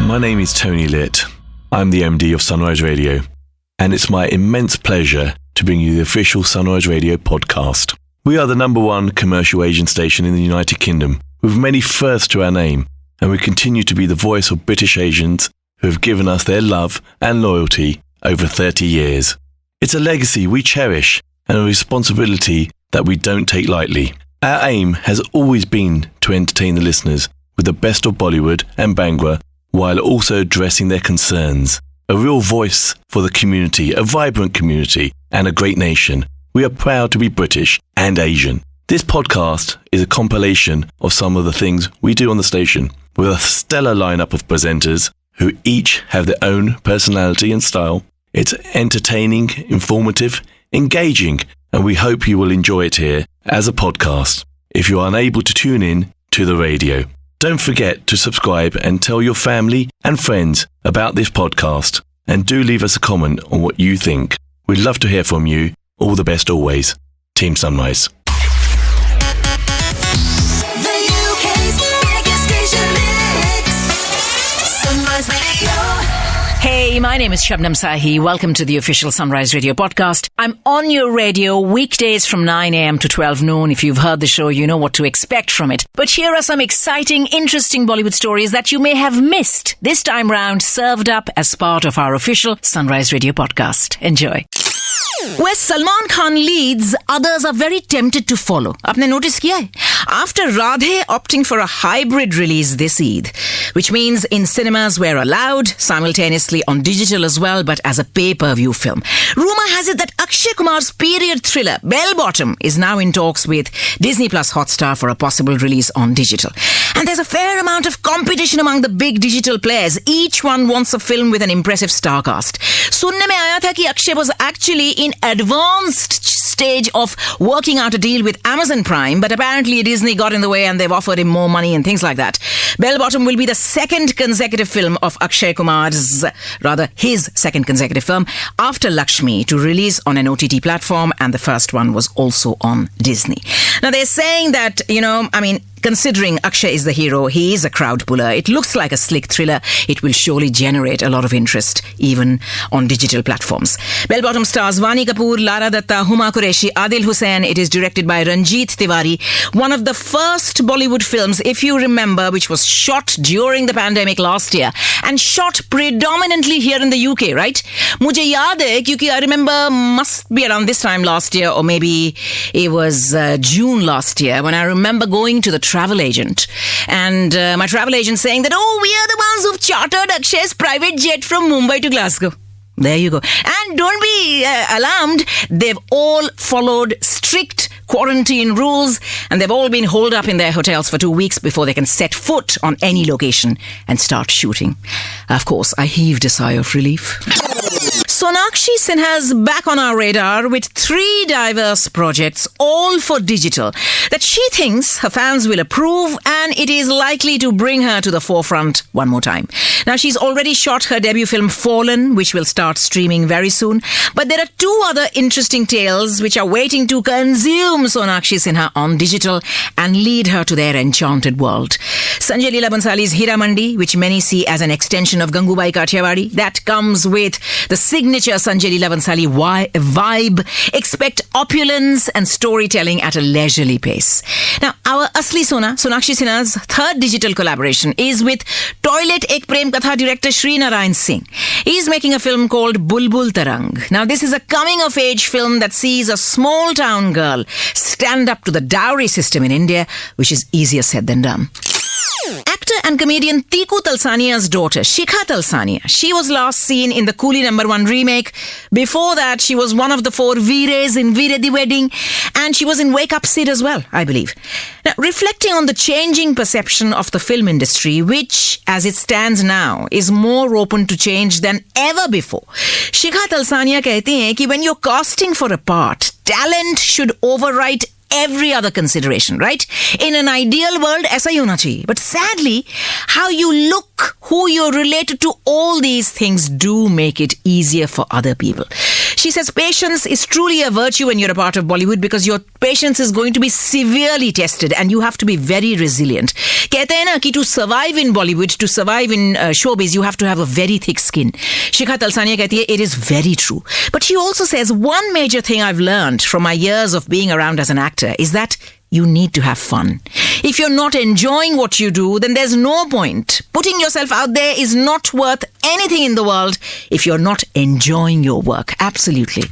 My name is Tony Litt. I'm the MD of Sunrise Radio, and it's my immense pleasure to bring you the official Sunrise Radio podcast. We are the #1 commercial Asian station in the United Kingdom, with many firsts to our name, and we continue to be the voice of British Asians who have given us their love and loyalty over 30 years. It's a legacy we cherish and a responsibility that we don't take lightly. Our aim has always been to entertain the listeners with the best of Bollywood and Bhangra, while also addressing their concerns. A real voice for the community, a vibrant community, and a great nation. We are proud to be British and Asian. This podcast is a compilation of some of the things we do on the station, with a stellar lineup of presenters who each have their own personality and style. It's entertaining, informative, engaging, and we hope you will enjoy it here as a podcast if you are unable to tune in to the radio. Don't forget to subscribe and tell your family and friends about this podcast, and do leave us a comment on what you think. We'd love to hear from you. All the best always. Team Sunrise. The UK's biggest station mix. Sunrise Radio. Hey, my name is Shabnam Sahi. Welcome to the official Sunrise Radio podcast. I'm on your radio weekdays from 9 a.m. to 12 noon. If you've heard the show, you know what to expect from it. But here are some exciting, interesting Bollywood stories that you may have missed. This time round, served up as part of our official Sunrise Radio podcast. Enjoy. Where Salman Khan leads, others are very tempted to follow. Aapne notice kiya hai? After Radhe opting for a hybrid release this Eid, which means in cinemas where allowed, simultaneously on digital as well, but as a pay-per-view film. Rumour has it that Akshay Kumar's period thriller, Bell Bottom, is now in talks with Disney Plus Hotstar for a possible release on digital. And there's a fair amount of competition among the big digital players. Each one wants a film with an impressive star cast. Sunne mein aaya tha ki Akshay was actually in advanced stage of working out a deal with Amazon Prime, but apparently Disney got in the way and they've offered him more money and things like that. Bell Bottom will be the second consecutive film of Akshay Kumar's, rather his second consecutive film after Lakshmi to release on an OTT platform, and the first one was also on Disney. Now they're saying that, considering Akshay is the hero, he is a crowd puller. It looks like a slick thriller. It will surely generate a lot of interest, even on digital platforms. Bell Bottom stars Vani Kapoor, Lara Datta, Huma Qureshi, Adil Hussain. It is directed by Ranjit Tiwari. One of the first Bollywood films, if you remember, which was shot during the pandemic last year and shot predominantly here in the UK, right? Mujhe yaad hai, kyunki I remember must be around this time last year, or maybe it was June last year, when I remember going to the travel agent, and my travel agent saying that, we are the ones who've chartered Akshay's private jet from Mumbai to Glasgow. There you go. And don't be alarmed, they've all followed strict quarantine rules, and they've all been holed up in their hotels for 2 weeks before they can set foot on any location and start shooting. Of course, I heaved a sigh of relief. Sonakshi Sinha's back on our radar with 3 diverse projects, all for digital, that she thinks her fans will approve, and it is likely to bring her to the forefront one more time. Now, she's already shot her debut film Fallen, which will start streaming very soon, but there are 2 other interesting tales which are waiting to consume Sonakshi Sinha on digital and lead her to their enchanted world. Sanjay Leela Bhansali's Hira Mandi, which many see as an extension of Gangubai Kathiawadi, that comes with the signature Sanjay Leela Bhansali vibe. Expect opulence and storytelling at a leisurely pace. Now, our Asli Sona, Sonakshi Sinha's third digital collaboration, is with Toilet Ek Prem Katha director Sri Narayan Singh. He's making a film called Bulbul Tarang. Now, this is a coming-of-age film that sees a small-town girl stand up to the dowry system in India, which is easier said than done. Actor and comedian Tiku Talsania's daughter, Shikha Talsania, she was last seen in the Coolie #1 remake. Before that, she was one of the 4 Veers in Veere the Wedding, and she was in Wake Up Sid as well, I believe. Now, reflecting on the changing perception of the film industry, which, as it stands now, is more open to change than ever before, Shikha Talsania कहती हैं कि when you're casting for a part, talent should override every other consideration, right? In an ideal world, aisa hi hona chahiye. But sadly, how you look, who you're related to, all these things do make it easier for other people. She says patience is truly a virtue when you're a part of Bollywood because your patience is going to be severely tested and you have to be very resilient. कहते हैं ना कि to survive in Bollywood, to survive in showbiz, you have to have a very thick skin. Shikha Talsania कहती है, it is very true. But she also says one major thing I've learned from my years of being around as an actor is that you need to have fun. If you're not enjoying what you do, then there's no point. Putting yourself out there is not worth anything in the world if you're not enjoying your work. Absolutely.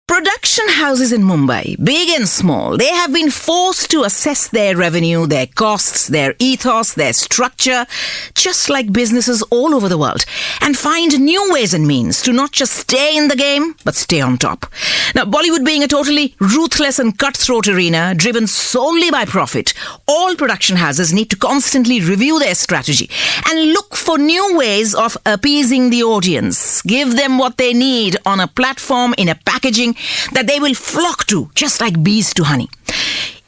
Production houses in Mumbai, big and small, they have been forced to assess their revenue, their costs, their ethos, their structure, just like businesses all over the world, and find new ways and means to not just stay in the game, but stay on top. Now, Bollywood being a totally ruthless and cutthroat arena, driven solely by profit, all production houses need to constantly review their strategy and look for new ways of appeasing the audience. Give them what they need on a platform, in a packaging that they will flock to, just like bees to honey.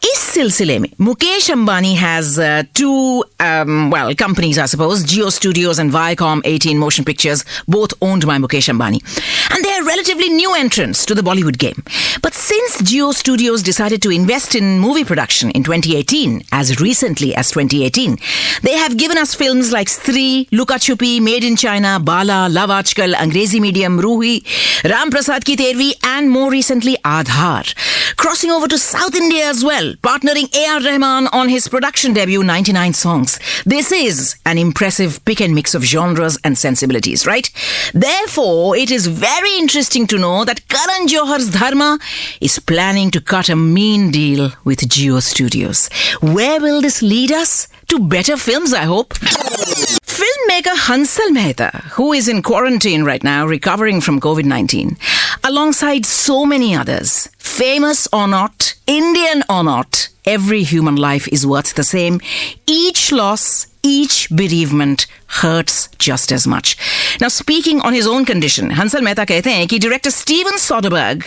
इस सिलसिले में Mukesh Ambani has two companies, I suppose, Jio Studios and Viacom 18 Motion Pictures, both owned by Mukesh Ambani. And they are relatively new entrants to the Bollywood game. But since Jio Studios decided to invest in movie production in 2018, as recently as 2018, they have given us films like Stree, Luka Chupi, Made in China, Bala, Love Aajkal, Angrezi Medium, Ruhi, Ram Prasad Ki Tervi, and more recently Aadhar. Crossing over to South India as well, partnering A.R. Rahman on his production debut, 99 Songs. This is an impressive pick and mix of genres and sensibilities, right? Therefore, it is very interesting to know that Karan Johar's Dharma is planning to cut a mean deal with Jio Studios. Where will this lead us? To better films, I hope. Filmmaker Hansal Mehta, who is in quarantine right now, recovering from COVID-19, alongside so many others, famous or not, Indian or not, every human life is worth the same. Each loss, each bereavement hurts just as much. Now, speaking on his own condition, Hansal Mehta कहते हैं कि director Steven Soderbergh,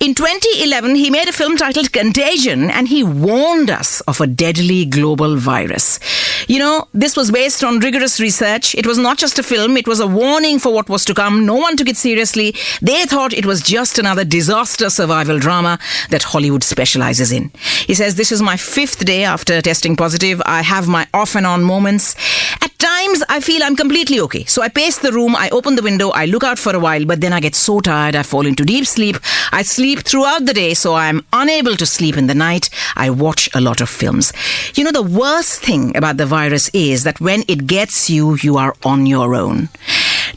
in 2011, he made a film titled Contagion and he warned us of a deadly global virus. You know, this was based on rigorous research. It was not just a film, it was a warning for what was to come. No one took it seriously. They thought it was just another disaster survival drama that Hollywood specializes in. He says, this is my 5th day after testing positive. I have my off and on moments. At times, I feel I'm completely okay. So I pace the room, I open the window, I look out for a while, but then I get so tired, I fall into deep sleep. I sleep throughout the day, so I'm unable to sleep in the night. I watch a lot of films. You know, the worst thing about the virus is that when it gets you, you are on your own.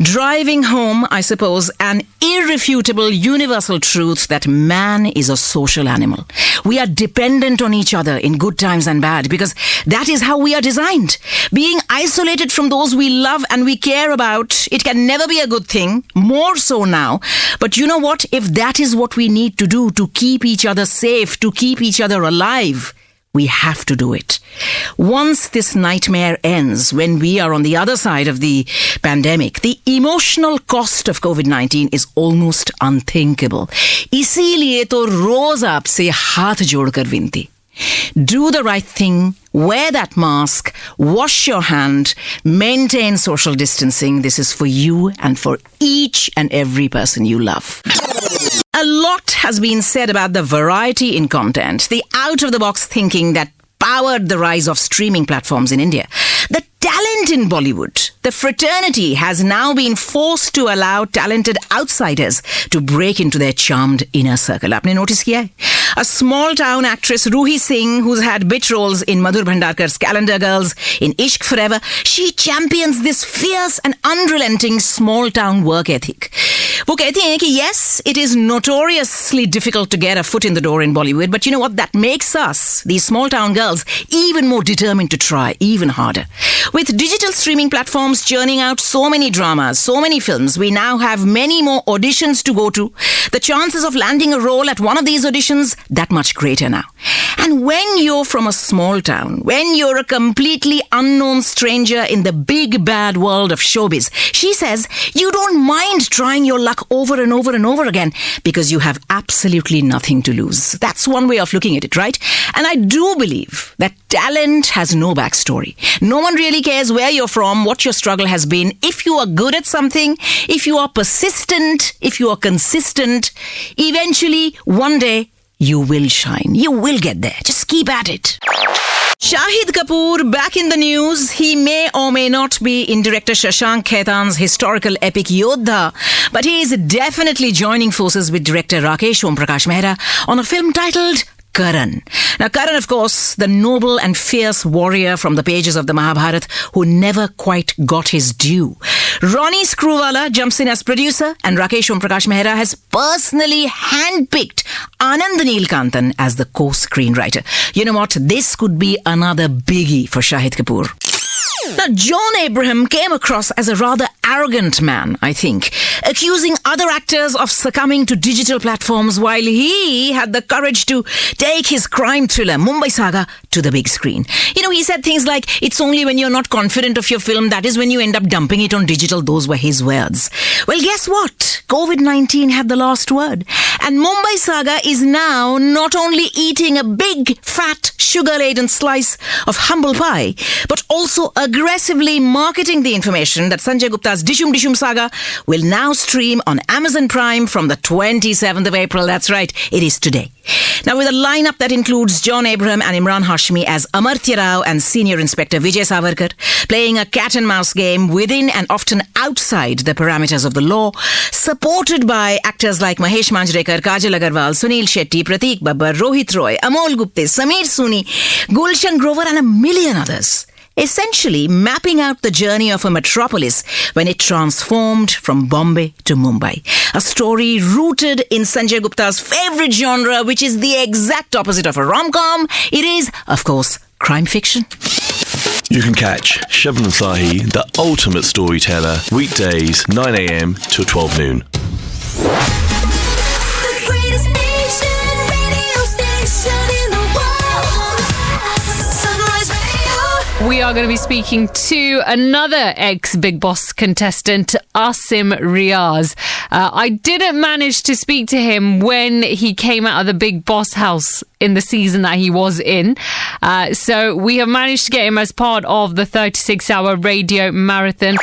Driving home, I suppose, an irrefutable universal truth that man is a social animal. We are dependent on each other in good times and bad because that is how we are designed. Being isolated from those we love and we care about, it can never be a good thing, more so now. But you know what? If that is what we need to do to keep each other safe, to keep each other alive, we have to do it. Once this nightmare ends, when we are on the other side of the pandemic, the emotional cost of COVID-19 is almost unthinkable. इसीलिए तो रोज आपसे हाथ जोड़कर विनती. Do the right thing, wear that mask, wash your hand, maintain social distancing. This is for you and for each and every person you love. A lot has been said about the variety in content, the out-of-the-box thinking that powered the rise of streaming platforms in India. The talent in Bollywood, the fraternity has now been forced to allow talented outsiders to break into their charmed inner circle. Aapne notice kiya hai? A small-town actress, Ruhi Singh, who's had bit roles in Madhur Bhandarkar's Calendar Girls, in Ishq Forever, she champions this fierce and unrelenting small-town work ethic. वो कहती हैं कि yes, it is notoriously difficult to get a foot in the door in Bollywood, but you know what? That makes us, these small-town girls, even more determined to try, even harder. With digital streaming platforms churning out so many dramas, so many films, we now have many more auditions to go to. The chances of landing a role at one of these auditions, that much greater now. And when you're from a small town, when you're a completely unknown stranger in the big bad world of showbiz, she says you don't mind trying your luck over and over and over again because you have absolutely nothing to lose. That's one way of looking at it, right? And I do believe that talent has no backstory. No one really cares where you're from, what your struggle has been. If you are good at something, if you are persistent, if you are consistent, eventually, one day, you will shine. You will get there. Just keep at it. Shahid Kapoor back in the news. He may or may not be in director Shashank Khaitan's historical epic Yodha, but he is definitely joining forces with director Rakesh Omprakash Mehra on a film titled Karan. Now, Karan, of course, the noble and fierce warrior from the pages of the Mahabharata who never quite got his due. Ronnie Screwvala jumps in as producer, and Rakesh Omprakash Mehra has personally handpicked Anand Neelkantan as the co-screenwriter. You know what? This could be another biggie for Shahid Kapoor. Now, John Abraham came across as a rather arrogant man, I think, accusing other actors of succumbing to digital platforms while he had the courage to take his crime thriller, Mumbai Saga, to the big screen. You know, he said things like, it's only when you're not confident of your film, that is when you end up dumping it on digital. Those were his words. Well, guess what? COVID-19 had the last word. And Mumbai Saga is now not only eating a big, fat, sugar-laden slice of humble pie, but also aggressively marketing the information that Sanjay Gupta's Dishum Dishum Saga will now stream on Amazon Prime from the 27th of April. That's right, it is today. Now, with a lineup that includes John Abraham and Imran Hashmi as Amartya Rao and Senior Inspector Vijay Savarkar, playing a cat-and-mouse game within and often outside the parameters of the law, supported by actors like Mahesh Manjrekar, Kajal Agarwal, Sunil Shetty, Prateek Babbar, Rohit Roy, Amol Gupte, Sameer Suni, Gulshan Grover, and a million others. Essentially mapping out the journey of a metropolis when it transformed from Bombay to Mumbai. A story rooted in Sanjay Gupta's favorite genre, which is the exact opposite of a rom-com. It is, of course, crime fiction. You can catch Shabnam Sahi, the ultimate storyteller, weekdays 9 a.m. till 12 noon. The greatest nation, radio station in the world. Sunrise Radio. We are going to be speaking to another ex-Big Boss contestant, Asim Riaz. I didn't manage to speak to him when he came out of the Big Boss house in the season that he was in. So we have managed to get him as part of the 36-hour radio marathon.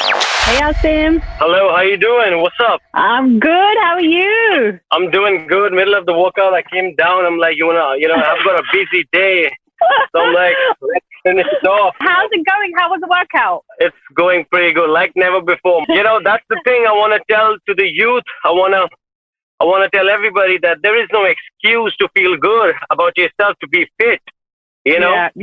Hey, Asim. Hello, how you doing? What's up? I'm good. How are you? I'm doing good. Middle of the workout, I came down. I'm like, I've got a busy day. So I'm like, let's finish it off. How's it going? How was the workout? It's going pretty good, like never before. That's the thing I want to tell to the youth. I want to tell everybody that there is no excuse to feel good about yourself, to be fit. You don't have to,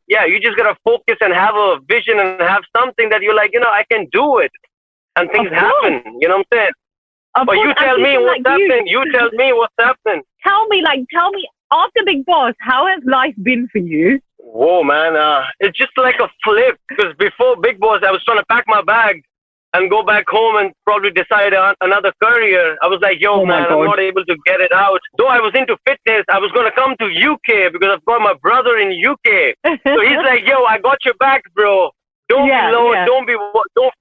you just got to focus and have a vision and have something that you're like, I can do it. And things happen, you know what I'm saying? But you tell me what's happening. You tell me what's happening. Tell me, after Big Boss, how has life been for you? Whoa, man. It's just like a flip. Because before Big Boss, I was trying to pack my bag and go back home and probably decide on another career. I was like, I'm not able to get it out. Though I was into fitness, I was going to come to UK because I've got my brother in UK. So he's like, I got your back, bro. Don't be low. Yeah. Don't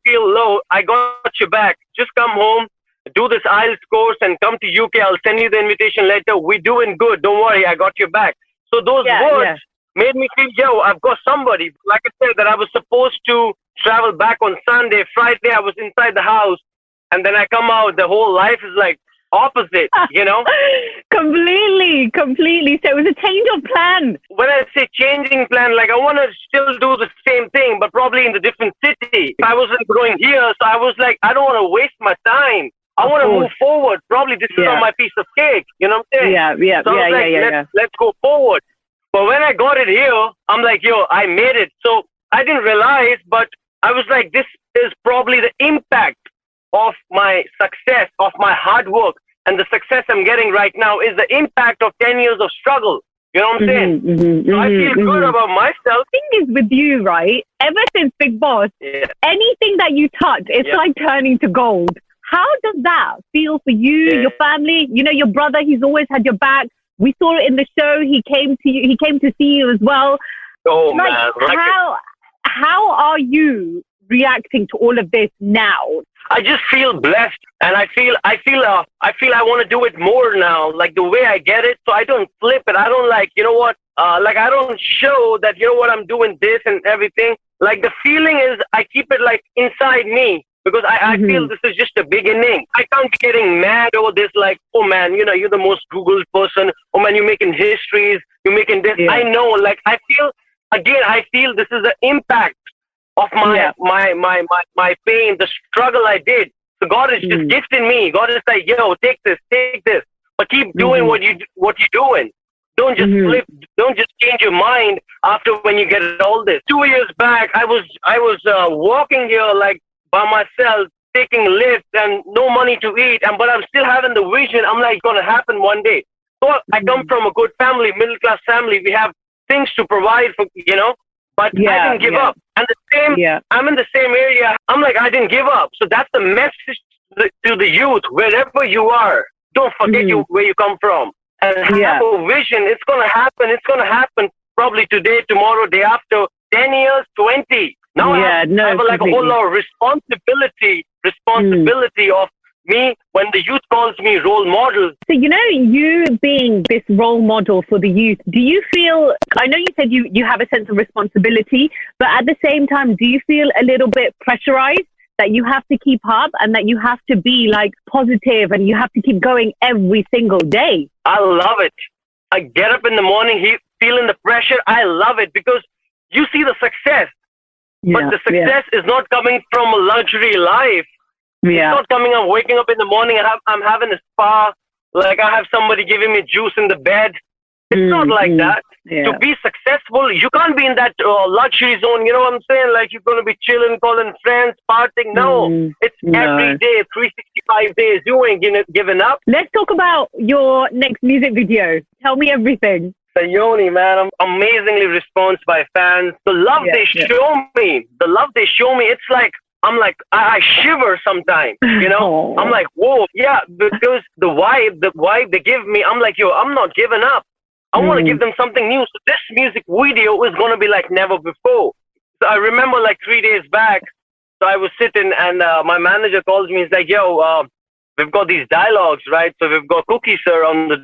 feel low. I got your back. Just come home, do this IELTS course and come to UK. I'll send you the invitation letter. We're doing good. Don't worry. I got your back. So those words made me feel, I've got somebody. Like I said, that I was supposed to travel back on Sunday. Friday, I was inside the house. And then I come out. The whole life is like opposite, Completely. So it was a change of plan. When I say changing plan, like I want to still do the same thing, but probably in the different city. I wasn't going here, so I was like, I don't want to waste my time. I want to move forward. Probably this is on my piece of cake. You know what I'm saying? Let's go forward. But when I got it here, I'm like, I made it. So I didn't realize, but I was like, this is probably the impact of my success, of my hard work. And the success I'm getting right now is the impact of 10 years of struggle. You know what I'm saying? So I feel good about myself. The thing is with you, right? Ever since Big Boss, anything that you touch, it's like turning to gold. How does that feel for you, your family? Your brother, he's always had your back. We saw it in the show. He came to you. He came to see you as well. Oh, Like, man. how are you reacting to all of this now? I just feel blessed, and I feel I want to do it more now. Like the way I get it, so I don't flip it. I don't like, you know what? Like I don't show that, you know what, I'm doing this and everything. Like the feeling is, I keep it like inside me because I feel this is just a beginning. I can't be getting mad over this. Like, oh man, you know, you're the most Googled person. Oh man, you're making histories. You're making this. Yeah. I know. Like I feel this is the impact of my pain, the struggle I did. So God is just gifting me. God is like, yo, take this, but keep doing what you're doing. Don't just flip. Don't just change your mind after when you get all this. 2 years back, I was walking here like by myself, taking lifts and no money to eat, but I'm still having the vision. I'm like, it's gonna happen one day. So I come from a good family, middle class family. We have things to provide for, you know. But I didn't give up. And I'm in the same area. I'm like, I didn't give up. So that's the message to the youth, wherever you are. Don't forget where you come from. And have a vision. It's going to happen. It's going to happen probably today, tomorrow, day after, 10 years, 20. Now I have like a whole lot of responsibility of me when the youth calls me role model. So, you know, you being this role model for the youth, do you feel, I know you said you have a sense of responsibility, but at the same time, do you feel a little bit pressurized that you have to keep up and that you have to be like positive and you have to keep going every single day? I love it. I get up in the morning, feeling the pressure. I love it because you see the success, but the success is not coming from a luxury life. It's not coming up, waking up in the morning and I'm having a spa, like I have somebody giving me juice in the bed. It's not like that. Yeah. To be successful, you can't be in that luxury zone. You know what I'm saying? Like you're going to be chilling, calling friends, partying. No, it's every day, 365 days. You ain't giving up. Let's talk about your next music video. Tell me everything. Sayoni, man, I'm amazingly responsive by fans. The love they show me, it's like, I'm like, I shiver sometimes, you know? I'm like, whoa, because the vibe they give me, I'm like, yo, I'm not giving up. I want to give them something new. So this music video is going to be like never before. So I remember like 3 days back, so I was sitting and my manager calls me. He's like, yo, we've got these dialogues, right? So we've got Cookie Sir on the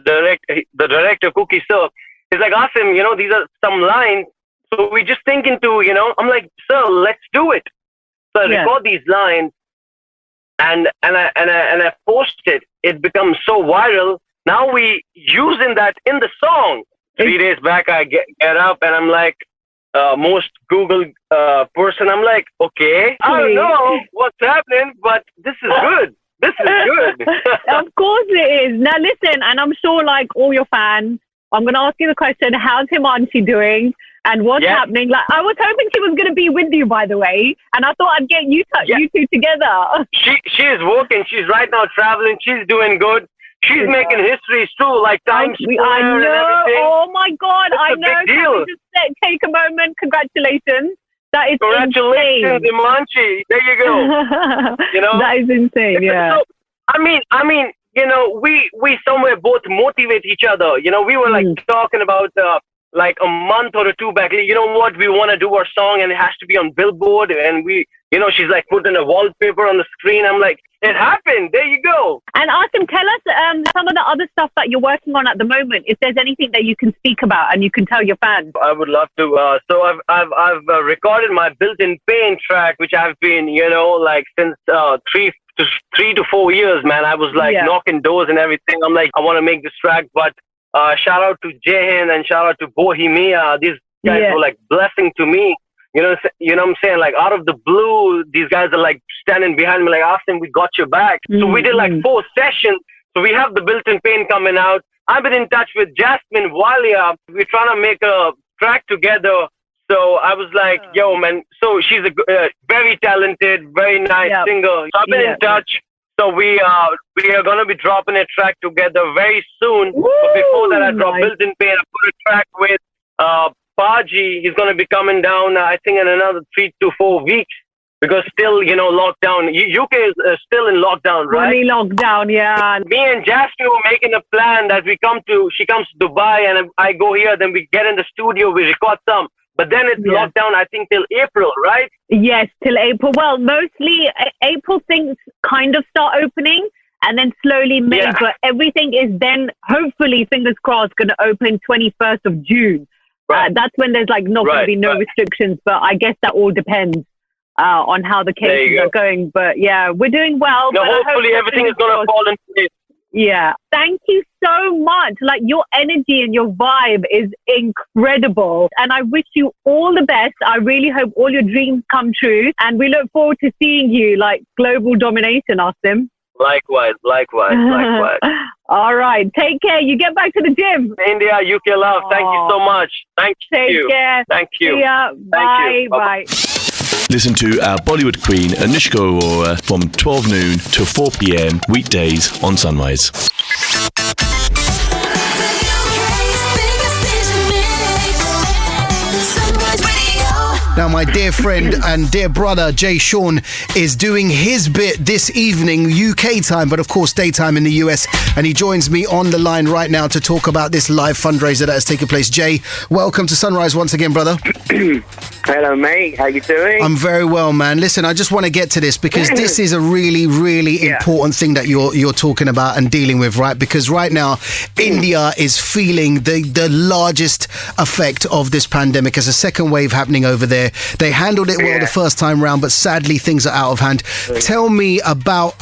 director Cookie Sir. He's like, Asim, you know, these are some lines. So we just thinking to, you know, I'm like, sir, let's do it. So I record these lines and I post it. It becomes so viral. Now we using that in the song. 3 days back, I get up and I'm like, most Googled person. I'm like, okay, I don't know what's happening, but this is good. This is good. Of course it is. Now listen, and I'm sure like all your fans, I'm going to ask you the question, how's Himanshi doing? And what's happening? Like, I was hoping she was going to be with you, by the way, and I thought I'd get you two together. She is working. She's right now traveling. She's doing good. She's making histories too, like Times Square I know. and everything. Oh my God, I know. Big deal. Can we just take a moment? Congratulations. That is Congratulations, insane. Himanshi. There you go. You know, that is insane. Yeah. So, I mean, you know, we somewhere both motivate each other. You know, we were like talking about like a month or two back. You know what? We want to do our song and it has to be on Billboard. And we, you know, she's like putting a wallpaper on the screen. I'm like, it happened. There you go. And Asim, tell us some of the other stuff that you're working on at the moment. If there's anything that you can speak about and you can tell your fans. I would love to. So I've recorded my Built-in Pain track, which I've been, you know, like since 3 to 4 years, man. I was like knocking doors and everything. I'm like, I want to make this track, but shout out to Jehan and shout out to Bohemia. These guys were like blessing to me. You know what I'm saying? Like out of the blue, these guys are like standing behind me, like, Austin, we got your back. So we did like 4 sessions. So we have the Built-in Pain coming out. I've been in touch with Jasmine Walia. We're trying to make a track together. So I was like, yo, man. So she's a very talented, very nice singer. So I've been in touch. So we are going to be dropping a track together very soon. But before that, I dropped Built-in Pain. I put a track with Paji. He's going to be coming down, I think, in another 3 to 4 weeks. because still, lockdown. UK is still in lockdown, right? Fully locked down, yeah. Me and Jasmine were making a plan that she comes to Dubai and I go here, then we get in the studio, we record some. But then it's locked down, I think, till April, right? Yes, till April. Well, mostly April things kind of start opening and then slowly May. Yeah. But everything is then, hopefully, fingers crossed, going to open 21st of June. Right. That's when there's not going to be no restrictions. But I guess that all depends on how the cases are going. But yeah, we're doing well. No, hopefully everything is going to fall into place. Yeah. Thank you so much. Your energy and your vibe is incredible. And I wish you all the best. I really hope all your dreams come true. And we look forward to seeing you global domination, Asim. Likewise. All right. Take care. You get back to the gym. India, UK love. Thank you so much. Thank you. Take care. Thank you. See ya. Bye. Bye-bye. Listen to our Bollywood queen, Anushka Arora, from 12 noon to 4 p.m. weekdays on Sunrise. Now, my dear friend and dear brother, Jay Sean, is doing his bit this evening, UK time, but of course daytime in the US. And he joins me on the line right now to talk about this live fundraiser that has taken place. Jay, welcome to Sunrise once again, brother. Hello, mate. How you doing? I'm very well, man. Listen, I just want to get to this because this is a really, really important thing that you're talking about and dealing with, right? Because right now, India is feeling the largest effect of this pandemic. There's a second wave happening over there. They handled it well the first time round, but sadly things are out of hand. Tell me about,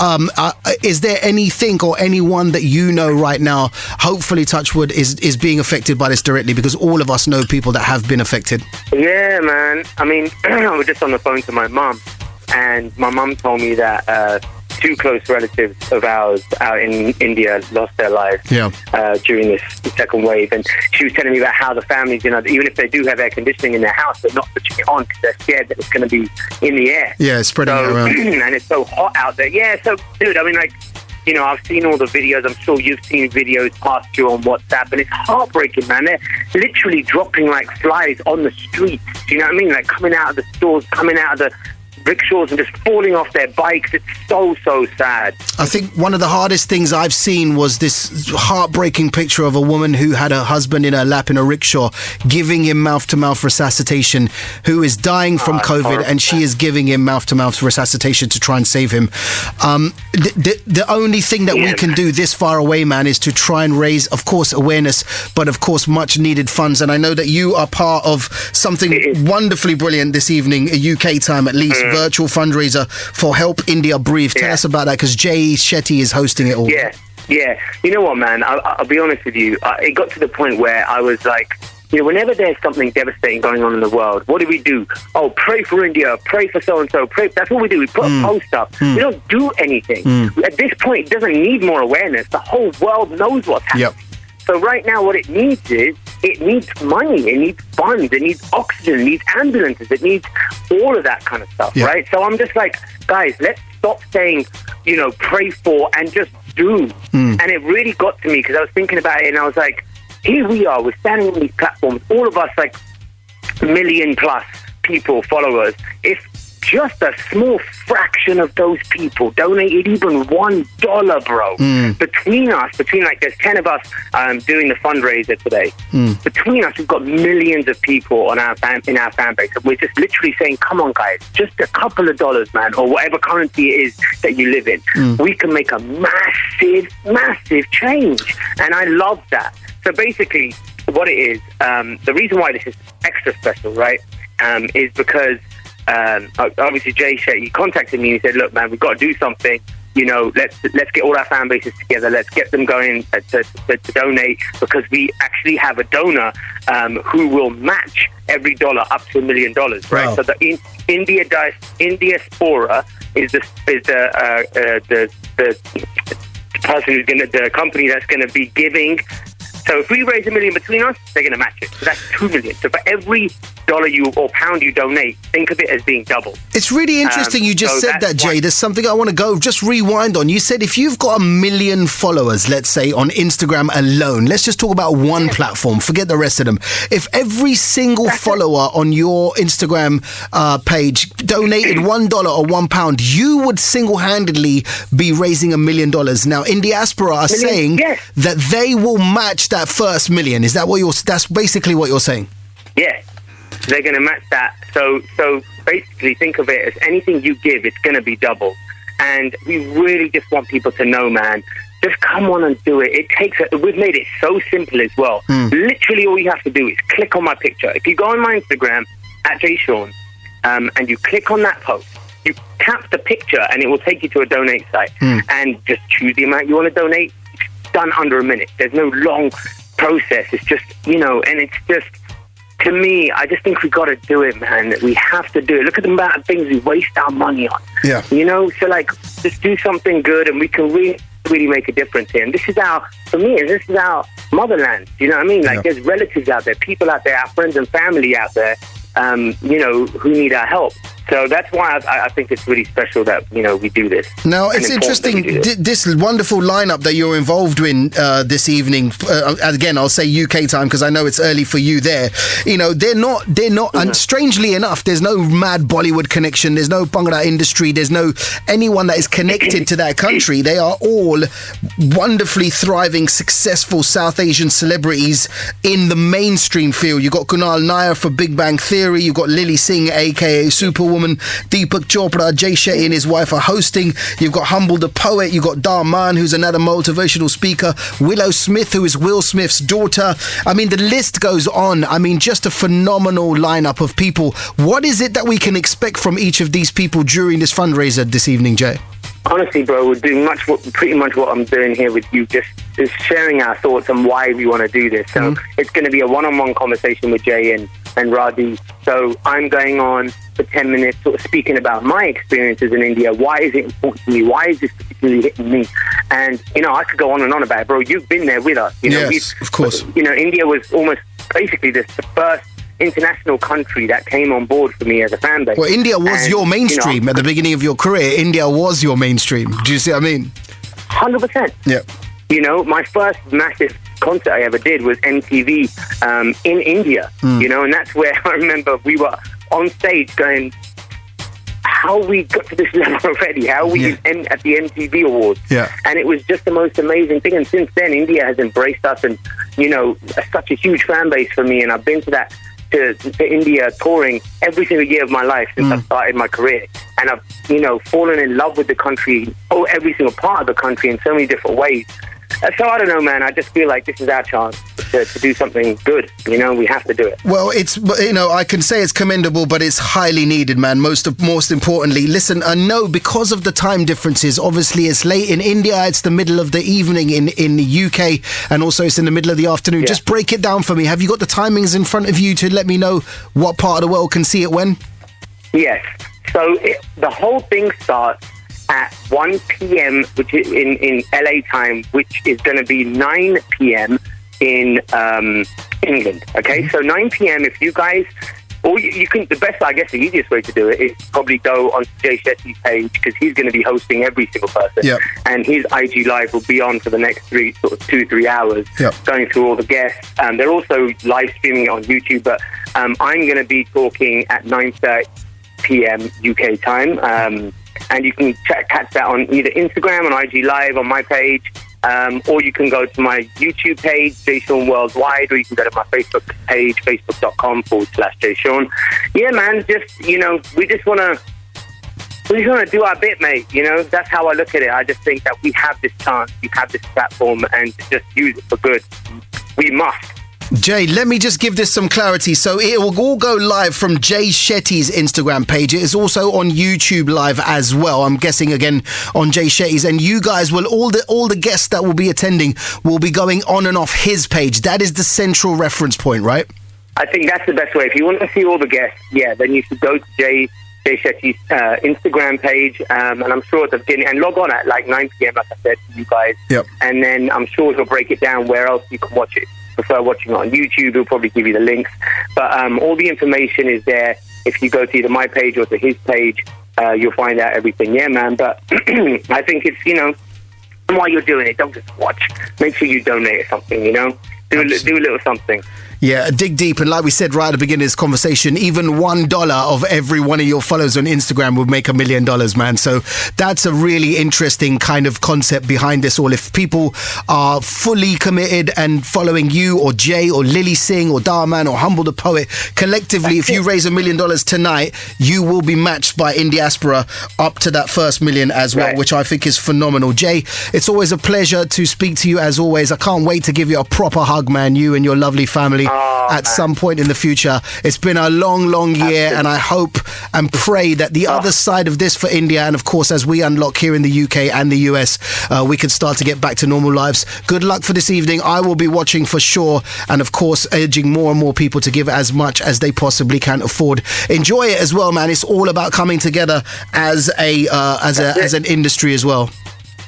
is there anything or anyone that you know right now, hopefully Touchwood, is being affected by this directly? Because all of us know people that have been affected. Yeah, man. I mean, I was just on the phone to my mum, and my mum told me that two close relatives of ours out in India lost their lives during this second wave. And she was telling me about how the families, even if they do have air conditioning in their house, they're not switching it on because they're scared that it's going to be in the air. Yeah, spreading it around. And it's so hot out there. Yeah, so, dude, I mean, I've seen all the videos. I'm sure you've seen videos passed you on WhatsApp, and it's heartbreaking, man. They're literally dropping like flies on the streets. Do you know what I mean? Like coming out of the stores, coming out of the rickshaws and just falling off their bikes. It's so sad. I think one of the hardest things I've seen was this heartbreaking picture of a woman who had her husband in her lap in a rickshaw, giving him mouth-to-mouth resuscitation, who is dying from COVID, and she is giving him mouth-to-mouth resuscitation to try and save him. The only thing that we can do this far away, man, is to try and raise, of course, awareness, but of course, much needed funds. And I know that you are part of something wonderfully brilliant this evening, UK time at least, virtual fundraiser for Help India Breathe. Tell us about that, because Jay Shetty is hosting it all. Yeah. You know what, man? I'll be honest with you. It got to the point where I was like, whenever there's something devastating going on in the world, what do? Oh, pray for India, pray for so-and-so, pray. That's what we do. We put a post up. We don't do anything. At this point, it doesn't need more awareness. The whole world knows what's happening. So right now what it needs money, it needs funds, it needs oxygen, it needs ambulances, it needs all of that kind of stuff, right? So I'm just like, guys, let's stop saying, pray for and just do. And it really got to me because I was thinking about it and I was like, here we are, we're standing on these platforms, all of us like 1 million plus people, followers. If just a small fraction of those people donated even $1, bro. Between there's 10 of us doing the fundraiser today. Between us, we've got millions of people in our fan base. And we're just literally saying, come on, guys, just a couple of dollars, man, or whatever currency it is that you live in. We can make a massive change. And I love that. So basically, what it is, the reason why this is extra special, right, is because obviously Jay Shetty, he contacted me and he said, look, man, we've got to do something. Let's get all our fan bases together. Let's get them going to donate, because we actually have a donor who will match every dollar up to $1 million, right? Wow. So the India Spora is the person who's the company that's going to be giving So if we raise $1 million between us, they're going to match it. So that's $2 million. So for every dollar or pound you donate, think of it as being double. It's really interesting you just said that, Jay. There's something I want to just rewind on. You said if you've got 1 million followers, let's say, on Instagram alone, let's just talk about one platform, forget the rest of them. If every single follower on your Instagram page donated $1 or £1, you would single-handedly be raising $1 million. Now, in diaspora are saying that they will match that first million. Is that that's basically what you're saying? Yeah. They're going to match that. So basically, think of it as anything you give, it's going to be double. And we really just want people to know, man, just come on and do it. We've made it so simple as well. Literally, all you have to do is click on my picture. If you go on my Instagram at JSean, and you click on that post, you tap the picture, and it will take you to a donate site, and just choose the amount you want to donate. It's done under a minute. There's no long process. It's just, and it's just. To me, I just think we got to do it, man. We have to do it. Look at the amount of things we waste our money on. Yeah. So just do something good, and we can really, really make a difference here. And this is our motherland. You know what I mean? There's relatives out there, people out there, our friends and family out there, who need our help. So that's why I think it's really special that, we do this. Now, it's interesting, this wonderful lineup that you're involved in this evening. Again, I'll say UK time because I know it's early for you there. They're not, and strangely enough, there's no mad Bollywood connection. There's no Bhangra industry. There's no anyone that is connected to that country. They are all wonderfully thriving, successful South Asian celebrities in the mainstream field. You've got Kunal Nair for Big Bang Theory. You've got Lily Singh, aka Superwoman. Deepak Chopra, Jay Shetty and his wife are hosting. You've got Humble the Poet. You've got Darman, who's another motivational speaker. Willow Smith, who is Will Smith's daughter. I mean, the list goes on. I mean, just a phenomenal lineup of people. What is it that we can expect from each of these people during this fundraiser this evening, Jay? Honestly, bro, we're doing pretty much what I'm doing here with you, just sharing our thoughts on why we want to do this. So it's going to be a one-on-one conversation with Jay and Radhi. So I'm going on for 10 minutes sort of speaking about my experiences in India. Why is it important to me? Why is this particularly hitting me? And, I could go on and on about it, bro. You've been there with us. Yes, of course. India was almost basically the first international country that came on board for me as a fan base. Well, India was your mainstream at the beginning of your career. India was your mainstream. Do you see what I mean? 100%. Yeah. My first massive concert I ever did was MTV in India, and that's where I remember we were on stage going, how we got to this level already, how we at the MTV Awards. Yeah. And it was just the most amazing thing. And since then, India has embraced us and, such a huge fan base for me. And I've been to India touring every single year of my life since I started my career. And I've, fallen in love with the country, every single part of the country in so many different ways. So I don't know, man. I just feel like this is our chance to do something good. We have to do it. Well, it's I can say it's commendable, but it's highly needed, man. Most importantly, listen. I know because of the time differences. Obviously, it's late in India. It's the middle of the evening in the UK, and also it's in the middle of the afternoon. Yeah. Just break it down for me. Have you got the timings in front of you to let me know what part of the world can see it when? Yes. So the whole thing starts at 1 p.m., which is in LA time, which is going to be 9 p.m. in England. Okay, so 9 p.m. If you guys, or you can, the easiest way to do it is probably go on Jay Shetty's page because he's going to be hosting every single person, and his IG Live will be on for the next 2-3 hours, going through all the guests. They're also live streaming it on YouTube, but I'm going to be talking at 9:30 p.m. UK time. And you can catch that on either Instagram, on IG Live, on my page, or you can go to my YouTube page, JSean Worldwide, or you can go to my Facebook page, facebook.com/JSean. Yeah, man, we just want to do our bit, mate. That's how I look at it. I just think that we have this chance, we have this platform, and to just use it for good. We must. Jay, let me just give this some clarity. So it will all go live from Jay Shetty's Instagram page. It is also on YouTube Live as well. I'm guessing again on Jay Shetty's, and you guys will all the guests that will be attending will be going on and off his page. That is the central reference point, right? I think that's the best way. If you want to see all the guests, then you should go to Jay Jay Shetty's Instagram page, and I'm sure at the beginning, and log on at like 9 p.m. like I said to you guys. Yep. And then I'm sure he'll break it down where else you can watch it. Prefer watching it on YouTube, he'll probably give you the links. But all the information is there. If you go to either my page or to his page, you'll find out everything. Yeah, man. But I think it's, while you're doing it, don't just watch. Make sure you donate or something, Do a little something. Yeah, dig deep. And like we said right at the beginning of this conversation, even $1 of every one of your followers on Instagram would make $1 million, man. So that's a really interesting kind of concept behind this all. If people are fully committed and following you or Jay or Lily Singh or Darman or Humble the Poet, collectively, if you raise $1 million tonight, you will be matched by Indiaspora up to that first million as well, which I think is phenomenal. Jay, it's always a pleasure to speak to you as always. I can't wait to give you a proper hug, man, you and your lovely family. Some point in the future. It's been a long year, and I hope and pray that the other side of this for India, and of course as we unlock here in the UK and the US, we can start to get back to normal lives. Good luck for this evening. I will be watching for sure, and of course urging more and more people to give as much as they possibly can afford. Enjoy it as well, man. It's all about coming together as an industry as well.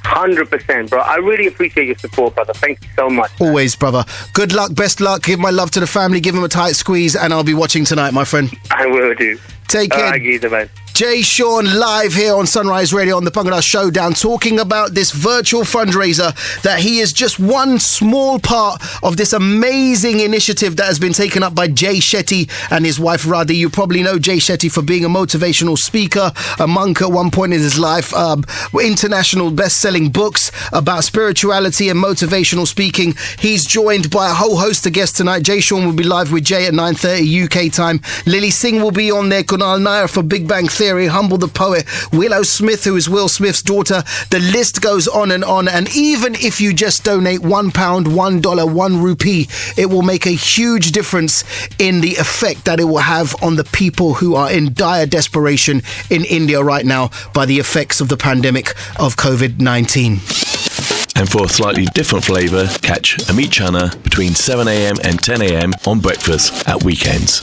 100%, bro. I really appreciate your support, brother. Thank you so much. Always, brother. Good luck, best luck. Give my love to the family. Give them a tight squeeze, and I'll be watching tonight, my friend. I will do. Take care. Man. Jay Sean live here on Sunrise Radio on the Bangladesh Showdown, talking about this virtual fundraiser that he is just one small part of this amazing initiative that has been taken up by Jay Shetty and his wife Radhi. You probably know Jay Shetty for being a motivational speaker, a monk at one point in his life, international best-selling books about spirituality and motivational speaking. He's joined by a whole host of guests tonight. Jay Sean will be live with Jay at 9:30 UK time. Lily Singh will be on there. Kunal Nair for Big Bang Theory. Humble the Poet, Willow Smith, who is Will Smith's daughter. The list goes on, and even if you just donate £1, $1, £1, it will make a huge difference in the effect that it will have on the people who are in dire desperation in India right now by the effects of the pandemic of COVID-19. And for a slightly different flavour, catch Amit Chana between 7am and 10am on breakfast at weekends.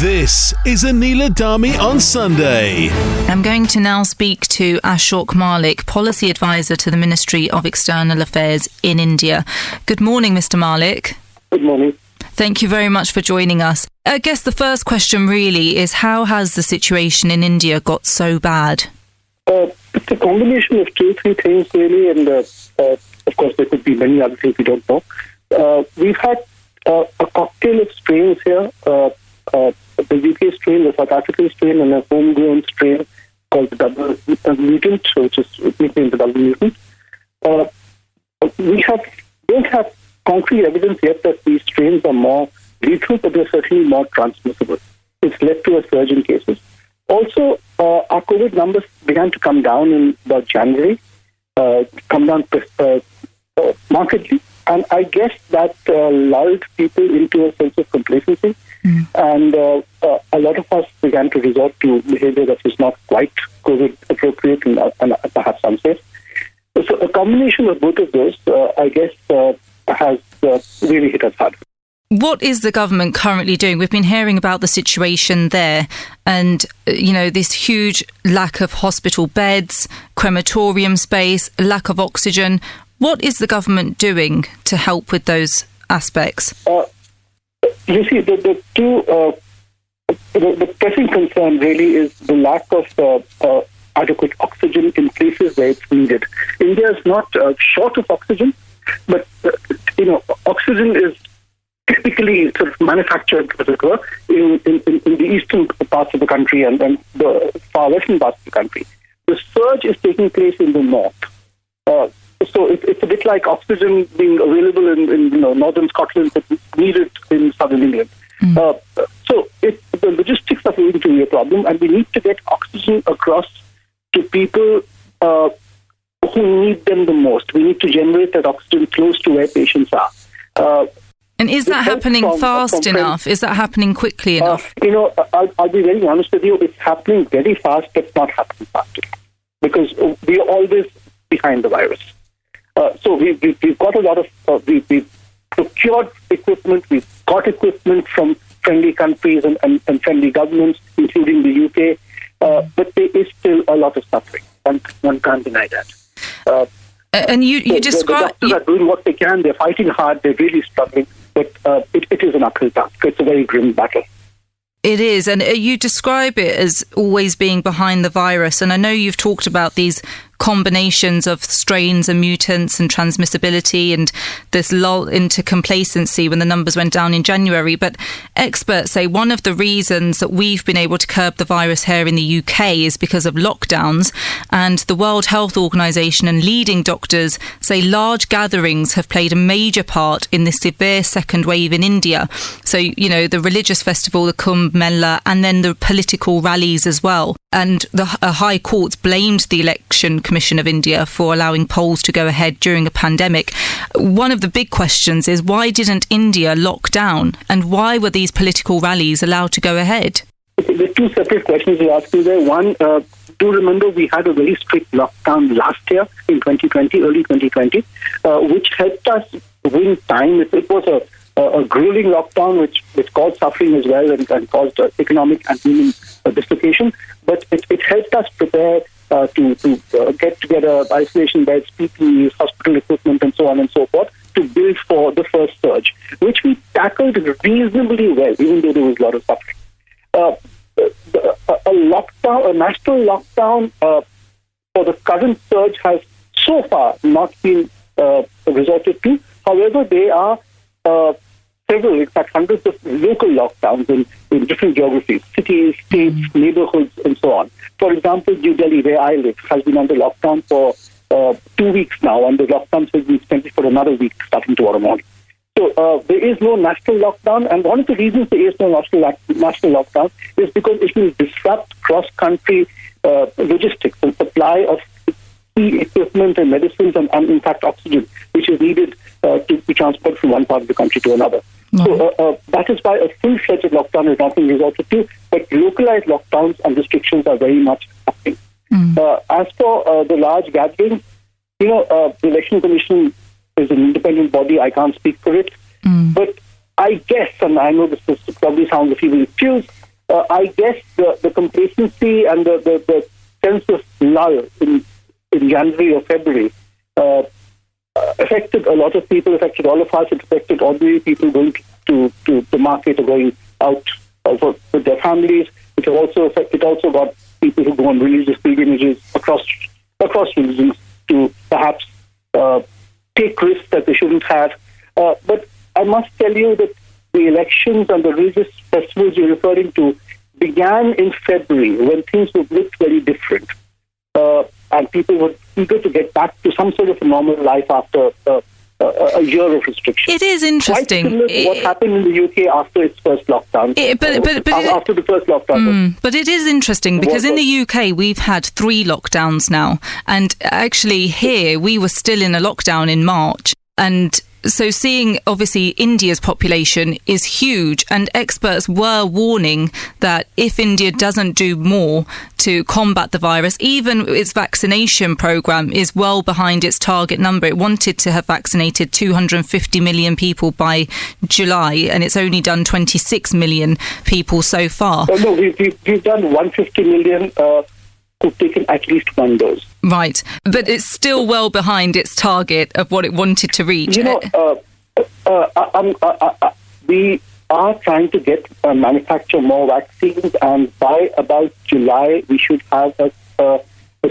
This is Anila Dami on Sunday. I'm going to now speak to Ashok Malik, Policy Advisor to the Ministry of External Affairs in India. Good morning, Mr. Malik. Good morning. Thank you very much for joining us. I guess the first question really is, how has the situation in India got so bad? It's a combination of 2-3 things really, and of course there could be many other things we don't know. We've had a cocktail of strains here. The UK strain, the South African strain, and a homegrown strain called the double mutant, which is nicknamed the double mutant. We don't have concrete evidence yet that these strains are more lethal, but they're certainly more transmissible. It's led to a surge in cases. Also, our COVID numbers began to come down in about January, markedly, and I guess that lulled people into a sense of complacency. And a lot of us began to resort to behavior that was not quite COVID appropriate and perhaps unsafe. So a combination of both of those, I guess, has really hit us hard. What is the government currently doing? We've been hearing about the situation there and, this huge lack of hospital beds, crematorium space, lack of oxygen. What is the government doing to help with those aspects? You see, the pressing concern really is the lack of adequate oxygen in places where it's needed. India is not short of oxygen, but oxygen is typically sort of manufactured, as it were, in the eastern parts of the country and the far western parts of the country. The surge is taking place in the north. So it's a bit like oxygen being available in northern Scotland but needed in southern England. So the logistics are going to be a problem, and we need to get oxygen across to people who need them the most. We need to generate that oxygen close to where patients are. And is that happening fast enough? Is that happening quickly enough? I'll be very honest with you. It's happening very fast, but not happening fast enough, because we are always behind the virus. So we've got a lot of we've procured equipment, we've got equipment from friendly countries and friendly governments, including the UK, but there is still a lot of suffering. One can't deny that. And you describe... The doctors are doing what they can, they're fighting hard, they're really struggling, but it is an uphill task. It's a very grim battle. It is, and you describe it as always being behind the virus, and I know you've talked about these combinations of strains and mutants and transmissibility and this lull into complacency when the numbers went down in January, but experts say one of the reasons that we've been able to curb the virus here in the UK is because of lockdowns, and the World Health Organization and leading doctors say large gatherings have played a major part in the severe second wave in India. So, you know, the religious festival, the Kumbh Mela, and then the political rallies as well. And the High Court blamed the Election Commission of India for allowing polls to go ahead during a pandemic. One of the big questions is, why didn't India lock down, and why were these political rallies allowed to go ahead? The two separate questions you're asking there. One, do remember we had a very strict lockdown last year in 2020, early 2020, which helped us win time. It was a grueling lockdown which caused suffering as well and caused economic and human dislocation. But it helped us prepare to get together isolation beds, PPEs, hospital equipment, and so on and so forth, to build for the first surge, which we tackled reasonably well, even though there was a lot of suffering. A national lockdown for the current surge has so far not been resorted to. However, there are several, in fact, hundreds of local lockdowns in different geographies, cities, states, neighborhoods, and so on. For example, New Delhi, where I live, has been under lockdown for 2 weeks now, and the lockdown will be extended for another week starting tomorrow morning. So there is no national lockdown, and one of the reasons there is no national lockdown is because it will disrupt cross-country logistics and supply of key equipment and medicines and in fact, oxygen, which is needed to be transported from one part of the country to another. So that is why a full-fledged lockdown has not been resorted to, but localized lockdowns and restrictions are very much happening. As for the large gatherings, the Election Commission is an independent body. I can't speak for it. But I guess, and I know this probably sounds a few excuse, I guess the complacency and the sense of lull in January or February affected a lot of people, affected all of us. It affected ordinary people going to the market or going out with their families. It also got people who go on religious pilgrimages across religions to perhaps take risks that they shouldn't have. But I must tell you that the elections and the religious festivals you're referring to began in February when things would look very different. And people were eager to get back to some sort of a normal life after a year of restrictions. It is interesting. Quite similar to what happened in the UK after its first lockdown. After the first lockdown. But it is interesting because in the UK we've had 3 lockdowns now. And actually here we were still in a lockdown in March. And so seeing, obviously, India's population is huge, and experts were warning that if India doesn't do more to combat the virus, even its vaccination program is well behind its target number. It wanted to have vaccinated 250 million people by July, and it's only done 26 million people so far. No, we've done 150 million who've taken at least one dose. Right, but it's still well behind its target of what it wanted to reach. We are trying to manufacture more vaccines, and by about July, we should have a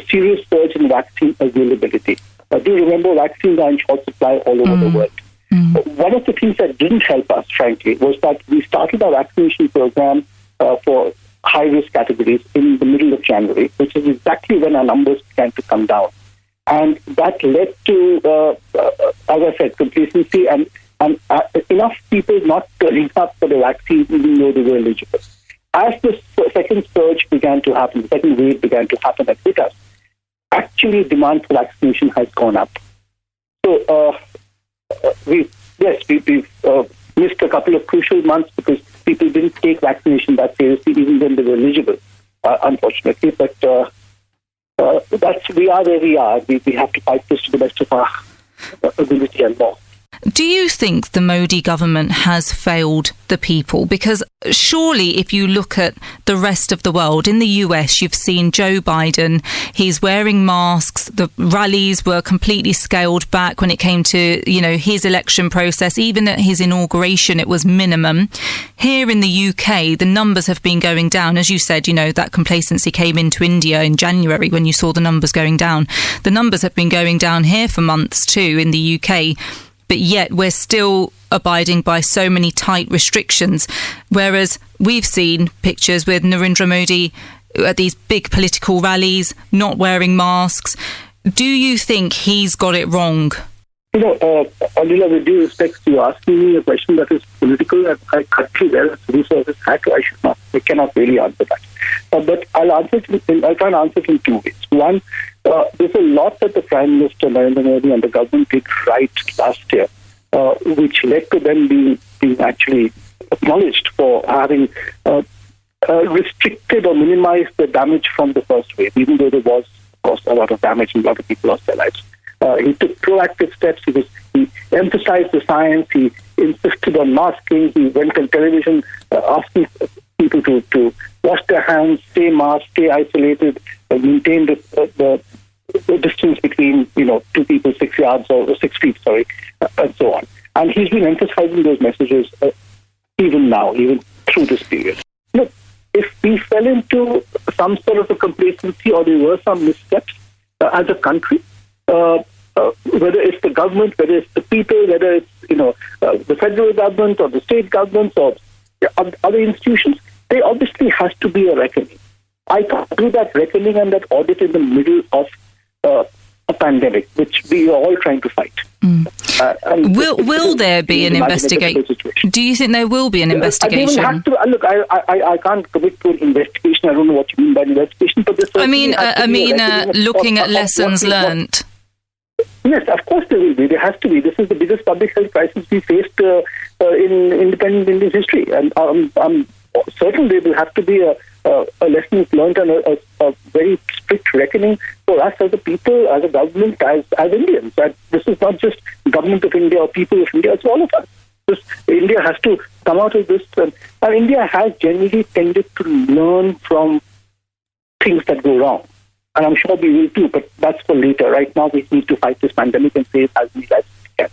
serious surge in vaccine availability. Do remember, vaccines are in short supply all over the world. One of the things that didn't help us, frankly, was that we started our vaccination program for high-risk categories in the middle of January, which is exactly when our numbers began to come down. And that led to, as I said, complacency and enough people not turning up for the vaccine even though they were eligible. As the second surge began to happen, the second wave began to happen at us, actually demand for vaccination has gone up. So, we've missed a couple of crucial months because people didn't take vaccination that seriously, even when they were eligible, unfortunately. But we are where we are. We have to fight this to the best of our ability and more. Do you think the Modi government has failed the people? Because surely if you look at the rest of the world, in the US, you've seen Joe Biden, he's wearing masks, the rallies were completely scaled back when it came to, his election process. Even at his inauguration, it was minimum. Here in the UK, the numbers have been going down. As you said, that complacency came into India in January when you saw the numbers going down. The numbers have been going down here for months too in the UK. But yet we're still abiding by so many tight restrictions, whereas we've seen pictures with Narendra Modi at these big political rallies, not wearing masks. Do you think he's got it wrong? Adila, with due respect, you asking me a question that is political, and I cut you there. Civil service had to. I cannot really answer that. But I'll try and answer it in two ways. One, there's a lot that the Prime Minister Narendra Modi and the government did right last year, which led to them being actually acknowledged for having restricted or minimized the damage from the first wave, even though there was, of course, a lot of damage and a lot of people lost their lives. He took proactive steps. He emphasized the science. He insisted on masking. He went on television asking people to wash their hands, stay masked, stay isolated, maintain the distance between two people 6 yards or 6 feet, and so on. And he's been emphasizing those messages even now, even through this period. Look, if we fell into some sort of a complacency or there were some missteps as a country, whether it's the government, whether it's the people, whether it's the federal government or the state governments or other institutions, there obviously has to be a reckoning. I can't do that reckoning and that audit in the middle of a pandemic, which we are all trying to fight. Will there be an investigation? Do you think there will be an investigation? I can't commit to an investigation. I don't know what you mean by investigation, but looking at lessons learnt. Yes, of course there will be. There has to be. This is the biggest public health crisis we faced in independent Indian history, and I'm certain there will have to be a lessons learned and a very strict reckoning for us as a people, as a government, as Indians. That this is not just government of India or people of India; it's all of us. India has to come out of this, and India has generally tended to learn from things that go wrong. And I'm sure we will too, but that's for later. Right now, we need to fight this pandemic and save as many lives as we can.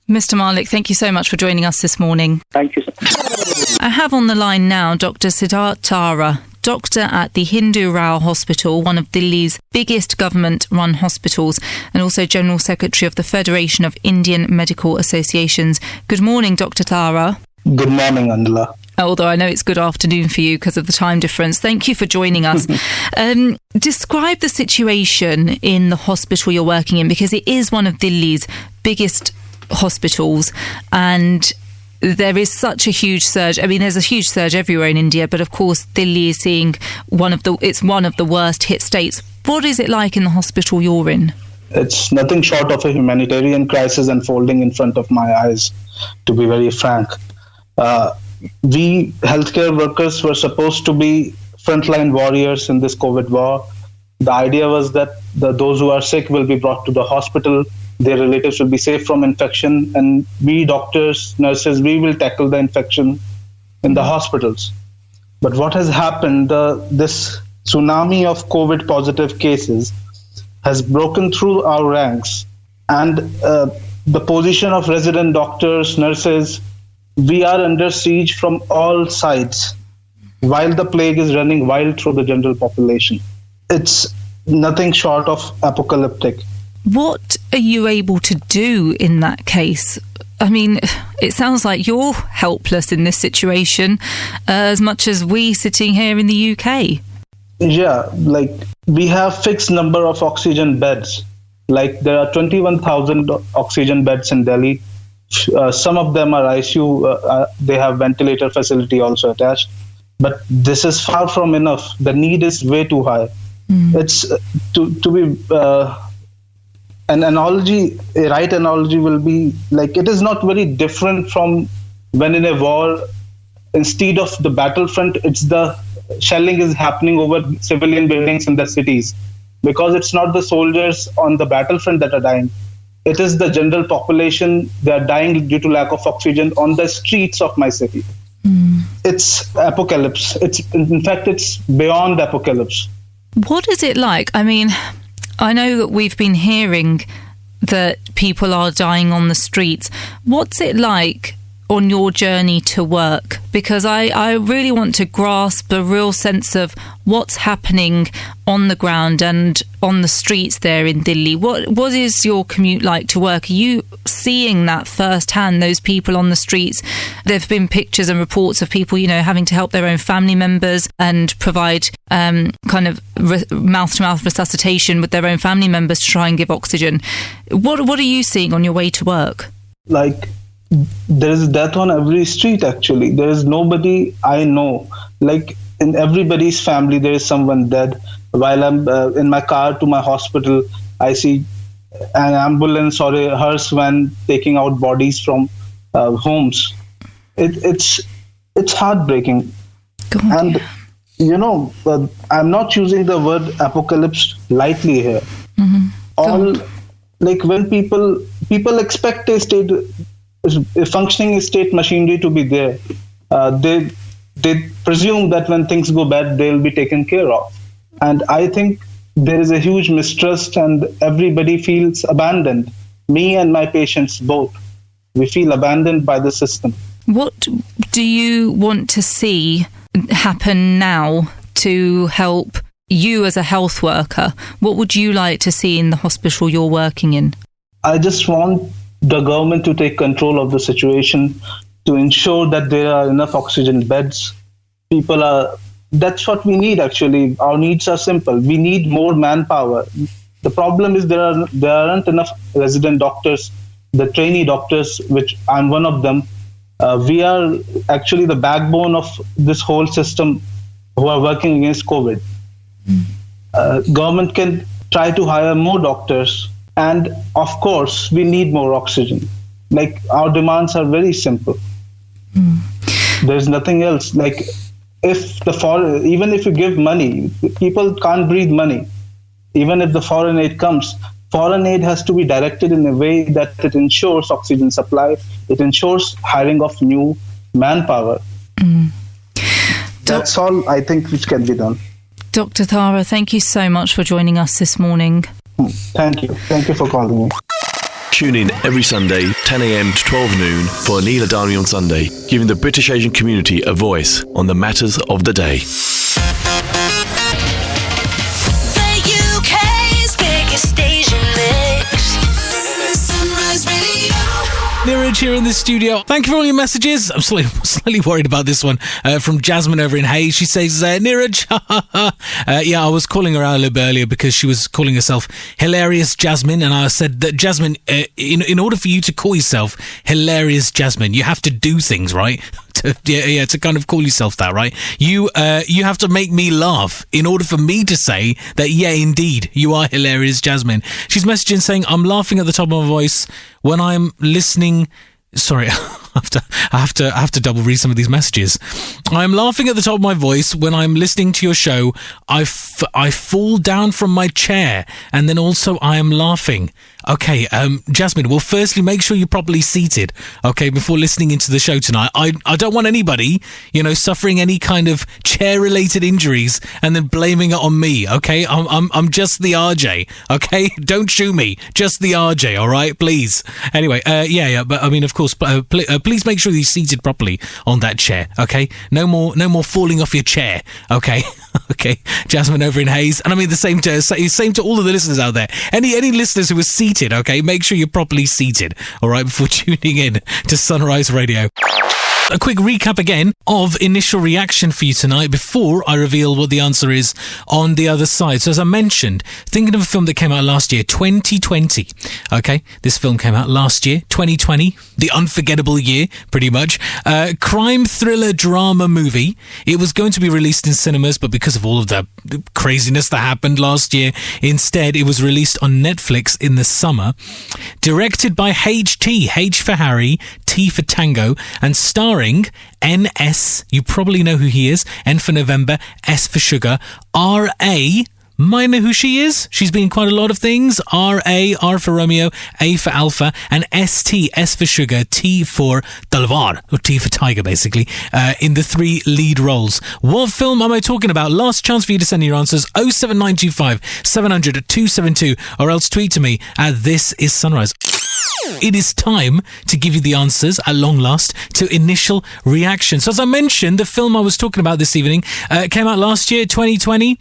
Mr. Malik, thank you so much for joining us this morning. Thank you so much. I have on the line now Dr. Siddharth Tara, doctor at the Hindu Rao Hospital, one of Delhi's biggest government-run hospitals, and also General Secretary of the Federation of Indian Medical Associations. Good morning, Dr. Tara. Good morning, Andila. Although I know it's good afternoon for you because of the time difference. Thank you for joining us. Describe the situation in the hospital you're working in, because it is one of Delhi's biggest hospitals, and there is such a huge surge. I mean, there's a huge surge everywhere in India, but of course Delhi is seeing one of the worst hit states. What is it like in the hospital you're in? It's nothing short of a humanitarian crisis unfolding in front of my eyes, to be very frank. We healthcare workers were supposed to be frontline warriors in this COVID war. The idea was that those who are sick will be brought to the hospital, their relatives will be safe from infection, and we doctors, nurses, we will tackle the infection in the hospitals. But what has happened, this tsunami of COVID positive cases has broken through our ranks, and the position of resident doctors, nurses, we are under siege from all sides while the plague is running wild through the general population. It's nothing short of apocalyptic. What are you able to do in that case? I mean, it sounds like you're helpless in this situation as much as we sitting here in the UK. Yeah, like we have fixed number of oxygen beds. Like there are 21,000 oxygen beds in Delhi. Some of them are ICU. They have ventilator facility also attached. But this is far from enough. The need is way too high. It's to be an analogy, a right analogy will be like it is not very different from when in a war, instead of the battlefront, it's the shelling is happening over civilian buildings in the cities, because it's not the soldiers on the battlefront that are dying. it is the general population. They are dying due to lack of oxygen on the streets of my city. It's apocalypse. In fact, it's beyond apocalypse. What is it like? I mean, I know that we've been hearing that people are dying on the streets. What's it like on your journey to work? Because I really want to grasp a real sense of what's happening on the ground and on the streets there in Delhi. What is your commute like to work? Are you seeing that firsthand, those people on the streets? There have been pictures and reports of people, having to help their own family members and provide kind of mouth-to-mouth resuscitation with their own family members to try and give oxygen. What are you seeing on your way to work? Like, there is death on every street, actually. There is nobody I know. Like, in everybody's family, there is someone dead. While I'm in my car to my hospital, I see an ambulance or a hearse van taking out bodies from homes. It's heartbreaking. God. And, I'm not using the word apocalypse lightly here. Like, when people expect a functioning state machinery to be there, they presume that when things go bad, they'll be taken care of. And I think there is a huge mistrust and everybody feels abandoned. Me and my patients both. We feel abandoned by the system. What do you want to see happen now to help you as a health worker? What would you like to see in the hospital you're working in? I just want the government to take control of the situation, to ensure that there are enough oxygen beds. That's what we need, actually. Our needs are simple. We need more manpower. The problem is there aren't enough resident doctors, the trainee doctors, which I'm one of them. We are actually the backbone of this whole system who are working against COVID. Government can try to hire more doctors. And of course, we need more oxygen. Like, our demands are very simple. There's nothing else. Like, even if you give money, people can't breathe money. Even if the foreign aid comes, foreign aid has to be directed in a way that it ensures oxygen supply. It ensures hiring of new manpower. That's all I think which can be done. Dr. Thara, thank you so much for joining us this morning. Thank you. Thank you for calling me. Tune in every Sunday, 10 a.m. to 12 noon for Anil Adani on Sunday, giving the British Asian community a voice on the matters of the day. The UK's biggest Asian mix. Sunrise Radio. Niraj here in the studio. Thank you for all your messages. I'm slightly worried about this one from Jasmine over in Hayes. She says, Niraj, yeah, I was calling her out a little bit earlier because she was calling herself Hilarious Jasmine, and I said that, Jasmine, in order for you to call yourself Hilarious Jasmine, you have to do things, right? To kind of call yourself that, right? You have to make me laugh in order for me to say that, yeah, indeed, you are Hilarious Jasmine. She's messaging saying, I'm laughing at the top of my voice when I'm listening. Sorry, I have to double read some of these messages. I'm laughing at the top of my voice when I'm listening to your show. I fall down from my chair, and then also I am laughing. Okay, Jasmine, well, firstly, make sure you're properly seated, okay, before listening into the show tonight. I don't want anybody, suffering any kind of chair-related injuries and then blaming it on me, okay? I'm just the RJ, okay? Don't shoot me, just the RJ, all right? Please. Anyway, yeah, but I mean, of course, please make sure you're seated properly on that chair, okay? No more falling off your chair, okay? Okay, Jasmine over in Hayes, and I mean the same to all of the listeners out there. Any listeners who are seated, okay, make sure you're properly seated, all right, before tuning in to Sunrise Radio. A quick recap again of initial reaction for you tonight before I reveal what the answer is on the other side. So as I mentioned, thinking of a film that came out last year, 2020. Okay, this film came out last year, 2020, the unforgettable year, pretty much. Crime thriller drama movie. It was going to be released in cinemas, but because of all of the craziness that happened last year, instead it was released on Netflix in the summer. Directed by H for Harry, T for Tango, and starring NS, you probably know who he is, N for November, S for Sugar, R.A., might know who she is. She's been in quite a lot of things. R-A, R for Romeo, A for Alpha, and S-T, S for Sugar, T for Talvar, or T for Tiger, basically, in the 3 lead roles. What film am I talking about? Last chance for you to send your answers, 07925 700 272, or else tweet to me at This Is Sunrise. It is time to give you the answers, at long last, to initial reactions. So as I mentioned, the film I was talking about this evening came out last year, 2020,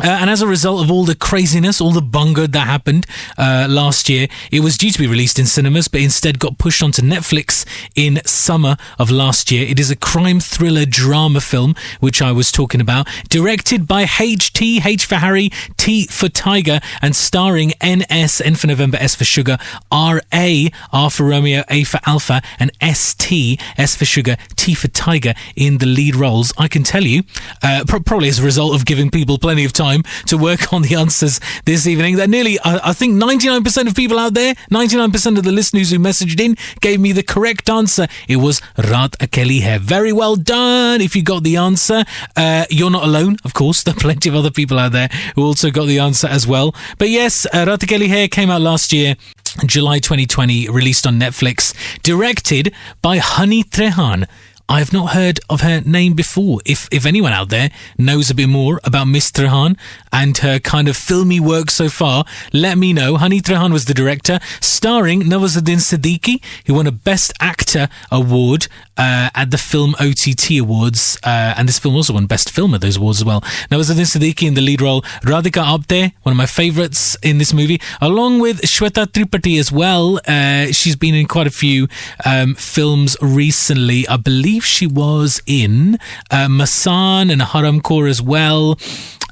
and as a result of all the craziness, all the bunga that happened last year, it was due to be released in cinemas, but instead got pushed onto Netflix in summer of last year. It is a crime thriller drama film, which I was talking about, directed by H.T., H for Harry, T for Tiger, and starring N.S., N for November, S for Sugar, R.A., R for Romeo, A for Alpha, and S-T, S for Sugar, T for Tiger in the lead roles. I can tell you, probably as a result of giving people plenty of time to work on the answers this evening, that nearly, I think 99% of people out there, 99% of the listeners who messaged in gave me the correct answer. It was Raat Akeli Hai. Very well done if you got the answer. You're not alone, of course. There are plenty of other people out there who also got the answer as well. But yes, Raat Akeli Hai came out last year, July 2020, released on Netflix, directed by Honey Trehan. I've not heard of her name before. If anyone out there knows a bit more about Miss Trehan and her kind of filmy work so far, let me know. Honey Trehan was the director, starring Nawazuddin Siddiqui, who won a Best Actor award at the Film OTT Awards, and this film also won Best Film at those awards as well. Nawazuddin Siddiqui in the lead role, Radhika Apte, one of my favourites in this movie, along with Shweta Tripathi as well. She's been in quite a few films recently. I believe she was in Masan and Haramkhor as well.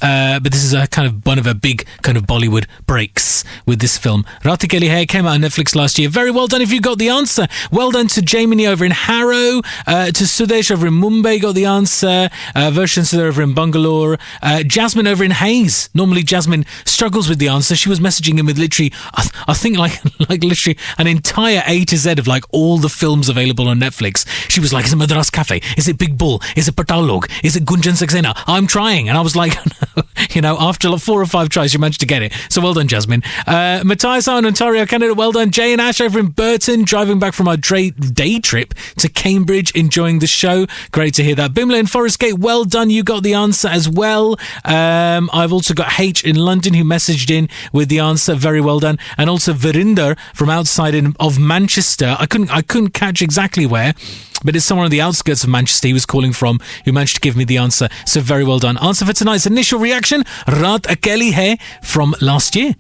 But this is a kind of one of her big kind of Bollywood breaks with this film. Raat Akeli Hai came out on Netflix last year. Very well done if you got the answer. Well done to Jaimini over in Harrow, to Sudesh over in Mumbai got the answer, Vershan Sudhir over in Bangalore, Jasmine over in Hayes. Normally Jasmine struggles with the answer. She was messaging him with literally, I think like literally an entire A to Z of like all the films available on Netflix. She was like, is it Madras Cafe? Is it Big Bull? Is it Patal Log? Is it Gunjan Saxena? I'm trying. And I was like, you know, after like 4 or 5 tries, you managed to get it. So well done, Jasmine. Matthias out in Ontario, Canada, well done. Jay and Ash over in Burton, driving back from our day trip to Cambridge, enjoying the show. Great to hear that. Bimla in Forest Gate, well done. You got the answer as well. I've also got H in London who messaged in with the answer. Very well done. And also Verinder from outside of Manchester. I couldn't catch exactly where, but it's somewhere on the outskirts of Manchester he was calling from, who managed to give me the answer. So very well done. Answer for tonight's initial reaction, Raat Akeli Hai from last year.